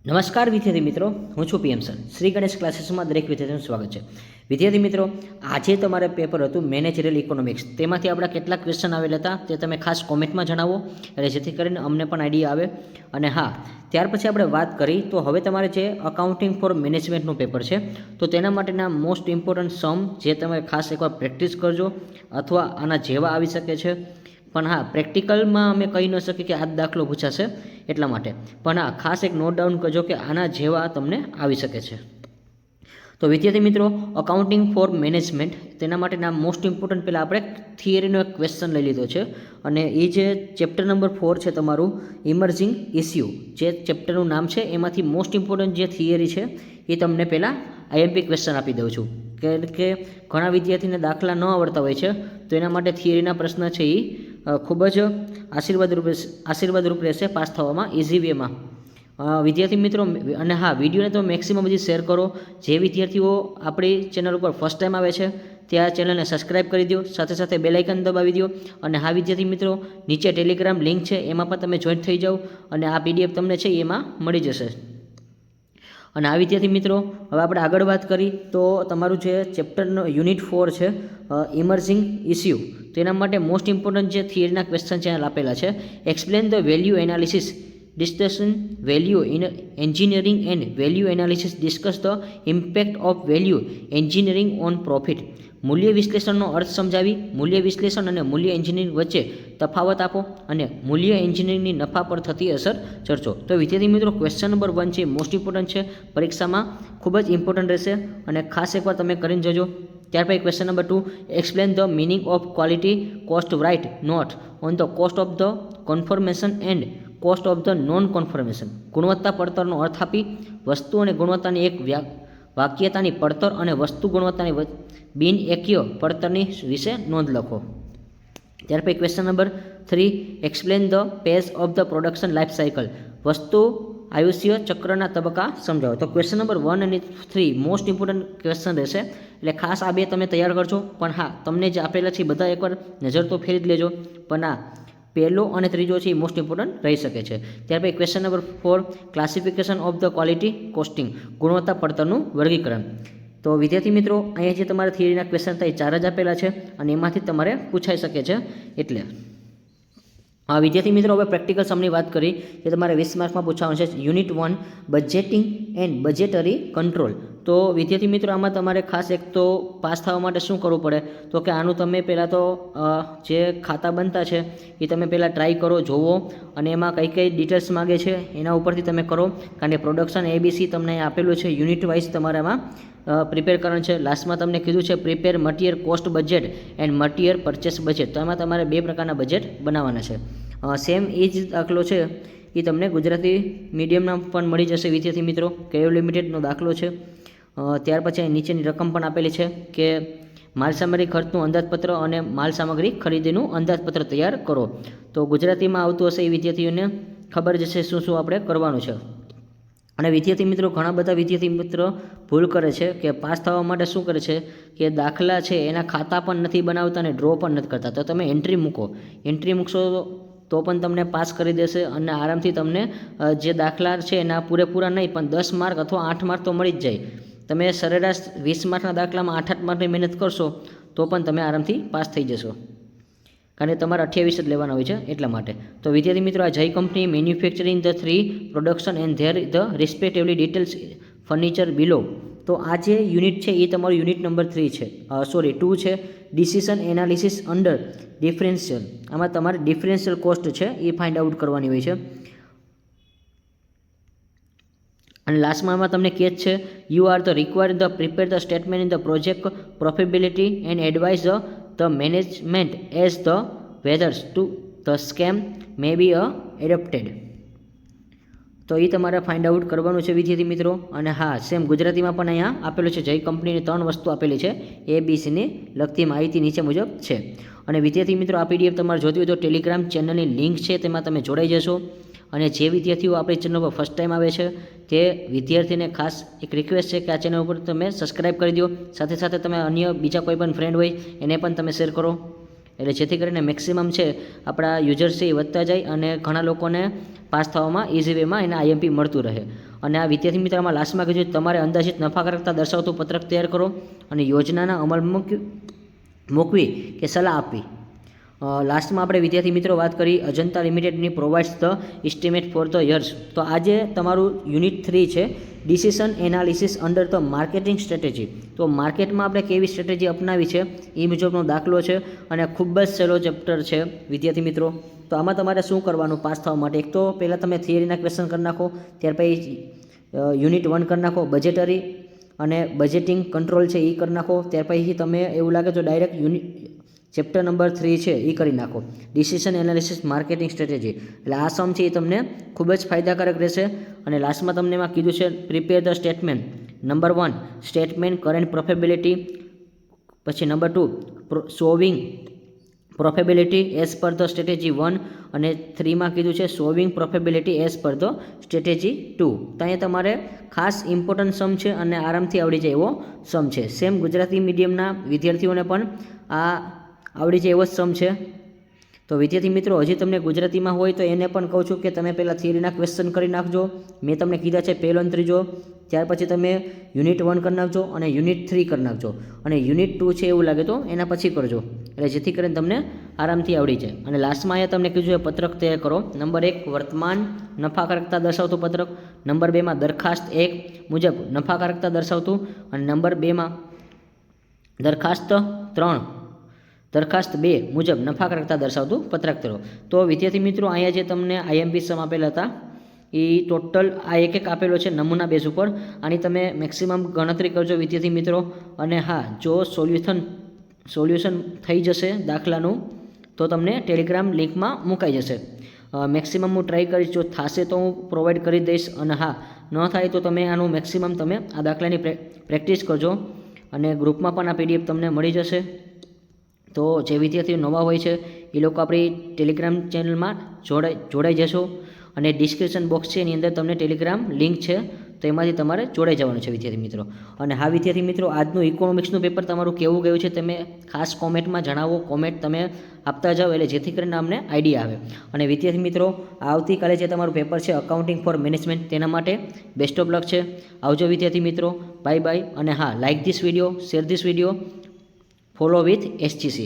નમસ્કાર વિદ્યાર્થી મિત્રો, હું છું પીએમ સર. શ્રી ગણેશ ક્લાસીસમાં દરેક વિદ્યાર્થીનું સ્વાગત છે. વિદ્યાર્થી મિત્રો, આજે તમારે પેપર હતું મેનેજરિયલ ઇકોનોમિક્સ. તેમાંથી આપણા કેટલાક ક્વેશ્ચન આવેલા હતા તે તમે ખાસ કોમેન્ટમાં જણાવો, એટલે જેથી કરીને અમને પણ આઈડિયા આવે. અને હા, ત્યાર પછી આપણે વાત કરી તો હવે તમારે જે અકાઉન્ટિંગ ફોર મેનેજમેન્ટનું પેપર છે તો તેના માટેના મોસ્ટ ઇમ્પોર્ટન્ટ સમ જે તમે ખાસ એકવાર પ્રેક્ટિસ કરજો, અથવા આના જેવા આવી શકે છે. પણ હા, પ્રેક્ટિકલમાં અમે કહી ન શકીએ કે આ દાખલો પૂછાશે એટલા માટે. પણ હા, ખાસ એક નોટ ડાઉન કરજો કે આના જેવા તમને આવી શકે છે. તો વિદ્યાર્થી મિત્રો, અકાઉન્ટિંગ ફોર મેનેજમેન્ટ તેના માટેના મોસ્ટ ઇમ્પોર્ટન્ટ પહેલાં આપણે થિયરીનો એક ક્વેશ્ચન લઈ લીધો છે. અને એ જે ચેપ્ટર નંબર 4 છે તમારું ઇમર્જિંગ ઇસ્યુ, જે ચેપ્ટરનું નામ છે એમાંથી મોસ્ટ ઇમ્પોર્ટન્ટ જે થિયરી છે એ તમને પહેલાં આઈએમપી ક્વેશ્ચન આપી દઉં છું. કે ઘણા વિદ્યાર્થીને દાખલા ન આવડતા હોય છે, તો એના માટે થિયરીના પ્રશ્ન છે એ ખૂબ જ આશીર્વાદરૂપ રહેશે પાસ થવામાં ઇઝી વેમાં. વિદ્યાર્થી મિત્રો, અને હા, વિડીયોને તો મેક્સિમમ બધી શેર કરો. જે વિદ્યાર્થીઓ આપણી ચેનલ ઉપર ફર્સ્ટ ટાઈમ આવે છે તે આ ચેનલને સબસ્ક્રાઈબ કરી દો, સાથે સાથે બેલ આઇકન દબાવી દો. અને હા વિદ્યાર્થી મિત્રો, નીચે ટેલિગ્રામ લિંક છે, એમાં પણ તમે જોઈન્ટ થઈ જાઓ અને આ પીડીએફ તમને છે એમાં મળી જશે. અને આ વિદ્યાર્થી મિત્રો, હવે આપણે આગળ વાત કરી તો તમારું જે ચેપ્ટરનો યુનિટ 4 છે ઇમર્જિંગ ઇસ્યુ, તો એના માટે મોસ્ટ ઇમ્પોર્ટન્ટ જે થિયરીના ક્વેશ્ચન છે આપેલા છે. Explain the value analysis, discussion value in engineering and value analysis, discuss the impact of value engineering on profit. મૂલ્ય વિશ્લેષણનો અર્થ સમજાવી, મૂલ્ય વિશ્લેષણ અને મૂલ્ય એન્જિનિયરિંગ વચ્ચે તફાવત આપો અને મૂલ્ય એન્જિનિયરિંગની નફા પર થતી અસર ચર્ચો. તો વિદ્યાર્થી મિત્રો, ક્વેશ્ચન નંબર 1 છે મોસ્ટ ઇમ્પોર્ટન્ટ છે, પરીક્ષામાં ખૂબ જ ઇમ્પોર્ટન્ટ રહેશે અને ખાસ એકવાર તમે કરીને જજો. ત્યાર પછી question number 2, explain the meaning of quality cost, write note on the cost of the confirmation and cost of the non confirmation. ગુણવત્તા પડતરનો અર્થ આપી, વસ્તુ અને ગુણવત્તાની એક વાક્યતાની પડતર અને વસ્તુ ગુણવત્તાની બિન એકીય પડતરની વિશે નોંધ લખો. ત્યાર પછી question number 3, explain the page of the production life cycle. વસ્તુ આયુષ્ય ચક્રના તબક્કા સમજાવો. તો ક્વેશ્ચન નંબર 1 અને 3 મોસ્ટ ઇમ્પોર્ટન્ટ ક્વેશ્ચન રહેશે, એટલે ખાસ આ બે તમે તૈયાર કરજો. પણ હા, તમને જે આપેલા છે બધા એકવાર નજર તો ફેરી જ લેજો. પણ હા, પહેલો અને ત્રીજો છે એ મોસ્ટ ઇમ્પોર્ટન્ટ રહી શકે છે. ત્યાર પછી question number 4, classification of the quality costing, ગુણવત્તા પડતરનું વર્ગીકરણ. તો વિદ્યાર્થી મિત્રો, અહીંયા જે તમારા થિયરીના ક્વેશ્ચન હતા એ 4 જ આપેલા છે અને એમાંથી તમારે પૂછાઈ શકે છે. એટલે વિદ્યાર્થી મિત્રો, હવે પ્રેક્ટિકલ સમની વાત કરી કે તમારે 20 માર્ક્સમાં પૂછવાનું છે. Unit 1, budgeting and budgetary control. તો વિદ્યાર્થી મિત્રો, આમાં તમારે ખાસ એક તો પાસ થવા માટે શું કરવું પડે, તો કે આનું તમે પહેલાં તો જે ખાતા બનતા છે એ તમે પહેલાં ટ્રાય કરો, જોવો, અને એમાં કઈ કઈ ડિટેલ્સ માગે છે એના ઉપરથી તમે કરો. કારણ કે પ્રોડક્શન એબીસી તમને આપેલું છે, યુનિટ વાઇઝ તમારે એમાં પ્રિપેર કરવાનું છે. લાસ્ટમાં તમને કીધું છે prepare material cost budget and material purchase budget. તો એમાં તમારે 2 પ્રકારના બજેટ બનાવવાના છે. સેમ એ જ દાખલો છે એ તમને ગુજરાતી મીડિયમમાં પણ મળી જશે વિદ્યાર્થી મિત્રો. કેયો લિમિટેડનો દાખલો છે. ત્યાર પછી નીચેની રકમ પણ આપેલી છે કે માલસામગ્રી ખર્ચનું અંદાજપત્ર અને માલસામગ્રી ખરીદીનું અંદાજપત્ર તૈયાર કરો. તો ગુજરાતીમાં આવતું હશે એ વિદ્યાર્થીઓને ખબર જ હશે શું શું આપણે કરવાનું છે. અને વિદ્યાર્થી મિત્રો, ઘણા બધા વિદ્યાર્થી મિત્રો ભૂલ કરે છે કે પાસ થવા માટે શું કરે છે કે દાખલા છે એના ખાતા પણ નથી બનાવતા અને ડ્રો પણ નથી કરતા. તો તમે એન્ટ્રી મૂકો, એન્ટ્રી મૂકશો તો પણ તમને પાસ કરી દેશે અને આરામથી તમને જે દાખલા છે એના પૂરેપૂરા નહીં પણ 10 માર્ક અથવા 8 માર્ક તો મળી જ જાય. તમે સરેરાશ 20 માર્કના દાખલામાં 8 માર્કની મહેનત કરશો તો પણ તમે આરામથી પાસ થઈ જશો, કારણ કે તમારે 28 જ લેવાના હોય છે એટલા માટે. તો વિદ્યાર્થી મિત્રો, આ Jay company manufacturing the 3 production and there the respectively details furniture below. તો આ જે યુનિટ છે એ તમારું યુનિટ નંબર 3 છે, 2 છે. Decision analysis under differential. આમાં તમારે ડિફરન્શિયલ કોસ્ટ છે એ ફાઇન્ડ આઉટ કરવાની હોય છે. અને લાસ્ટમાં આમાં તમને કહે છે you are the required the prepare the statement in the project profitability and advise the management as the weathers to the scam may be adapted. તો એ તમારે ફાઇન્ડ આઉટ કરવાનું છે વિદ્યાર્થી મિત્રો. અને હા, સેમ ગુજરાતીમાં પણ અહીંયા આપેલું છે, જય કંપનીની 3 વસ્તુ આપેલી છે, એબીસીની લગતી માહિતી નીચે મુજબ છે. અને વિદ્યાર્થી મિત્રો, આ પીડીએફ તમારે જોતી હોય તો ટેલિગ્રામ ચેનલની લિંક છે તેમાં તમે જોડાઈ જશો. અને જે વિદ્યાર્થીઓ આપણી ચેનલ પર ફર્સ્ટ ટાઈમ આવે છે તે વિદ્યાર્થીને ખાસ એક રિક્વેસ્ટ છે કે આ ચેનલ ઉપર તમે સબસ્ક્રાઈબ કરી દો. સાથે સાથે તમે અન્ય બીજા કોઈ પણ ફ્રેન્ડ હોય એને પણ તમે શેર કરો, એટલે જેથી કરીને મેક્સિમમ છે આપણા યુઝર્સ છે એ વધતા જાય અને ઘણા લોકોને પાસ થવામાં ઇઝી વેમાં એને આઈએમપી મળતું રહે. અને આ વિદ્યાર્થી મિત્રોમાં લાસ્ટમાં કીધું તમારે અંદાજિત નફાકારકતા દર્શાવતું પત્રક તૈયાર કરો અને યોજનાના અમલ મૂકવી કે સલાહ આપવી. લાસ્ટમાં આપણે વિદ્યાર્થી મિત્રો વાત કરી અજંતા લિમિટેડની provides the estimate for the years. તો આજે તમારું યુનિટ 3 છે decision analysis under the marketing strategy. તો માર્કેટમાં આપણે કેવી સ્ટ્રેટેજી અપનાવી છે એ મુજબનો દાખલો છે અને ખૂબ જ સહેલો ચેપ્ટર છે વિદ્યાર્થી મિત્રો. તો આમાં તમારે શું કરવાનું પાસ થવા માટે? એક તો પહેલાં તમે થિયરીના ક્વેશ્ચન કરી નાખો, ત્યાર પછી યુનિટ 1 કરી નાખો, બજેટરી અને બજેટિંગ કંટ્રોલ છે એ કરી નાખો. ત્યાર પછી તમે એવું લાગે તો ડાયરેક્ટ ચેપ્ટર નંબર 3 છે એ કરી નાખો, ડિસિઝન એનાલિસિસ માર્કેટિંગ સ્ટ્રેટેજી. એટલે આ સમ છે એ તમને ખૂબ જ ફાયદાકારક રહેશે. અને લાસ્ટમાં તમને એમાં કીધું છે prepare the statement. Number 1 statement current profitability, પછી number 2 showing profitability as per the strategy 1 અને 3માં કીધું છે showing profitability as per the strategy 2. તો અહીંયા તમારે ખાસ ઇમ્પોર્ટન્ટ સમ છે અને આરામથી આવડી જાય એવો સમ છે. સેમ ગુજરાતી મીડિયમના વિદ્યાર્થીઓને પણ આ આવડી જાય એવો જ સમ છે. તો વિદ્યાર્થી મિત્રો હજી તમને ગુજરાતીમાં હોય તો એને પણ કહું છું કે તમે પહેલાં થિયરીના ક્વેશ્ચન કરી નાખજો. મેં તમને કીધા છે પહેલો અને ત્રીજો, ત્યાર પછી તમે યુનિટ 1 કરી નાખજો અને યુનિટ 3 કરી નાખજો અને યુનિટ 2 છે એવું લાગે તો એના પછી કરજો, એટલે જેથી કરીને તમને આરામથી આવડી જાય. અને લાસ્ટમાં અહીંયા તમને કીધું છે પત્રક તૈયાર કરો. નંબર 1 વર્તમાન નફાકારકતા દર્શાવતું પત્રક, નંબર 2માં દરખાસ્ત 1 મુજબ નફાકારકતા દર્શાવતું, અને નંબર 2માં દરખાસ્ત 2 મુજબ નફાકારકતા દર્શાવતું પત્રક તૈયાર. તો વિદ્યાર્થી મિત્રો અહીંયા જે તમને આઈએમપી સમ આપેલા હતા એ ટોટલ આ એક આપેલો છે નમૂના બેઝ ઉપર. આની તમે મેક્સિમમ ગણતરી કરજો વિદ્યાર્થી મિત્રો. અને હા, જો સોલ્યુશન થઈ જશે દાખલાનું તો તમને ટેલિગ્રામ લિંકમાં મુકાઈ જશે. મેક્સિમમ હું ટ્રાય કરીશ, જો થશે તો હું પ્રોવાઈડ કરી દઈશ, અને હા ન થાય તો તમે આનું મેક્સિમમ તમે આ દાખલાની પ્રેક્ટિસ કરજો અને ગ્રુપમાં પણ આ પીડીએફ તમને મળી જશે. તો જે વિદ્યાર્થીઓ નવા હોય છે એ લોકો આપણી ટેલિગ્રામ ચેનલમાં જોડાઈ જશો અને ડિસ્ક્રિપ્શન બોક્સ છે એની અંદર તમને ટેલિગ્રામ લિંક છે, તો એમાંથી તમારે જોડાઈ જવાનું છે વિદ્યાર્થી મિત્રો. અને હા વિદ્યાર્થી મિત્રો, આજનું ઇકોનોમિક્સનું પેપર તમારું કેવું ગયું છે તમે ખાસ કોમેન્ટમાં જણાવો. કોમેન્ટ તમે આપતા જાઓ એટલે જેથી કરીને અમને આઈડિયા આવે. અને વિદ્યાર્થી મિત્રો, આવતીકાલે જે તમારું પેપર છે અકાઉન્ટિંગ ફોર મેનેજમેન્ટ, તેના માટે બેસ્ટ ઓફ લક છે. આવજો વિદ્યાર્થી મિત્રો, બાય બાય. અને હા, like this video, share this video, follow with SGC.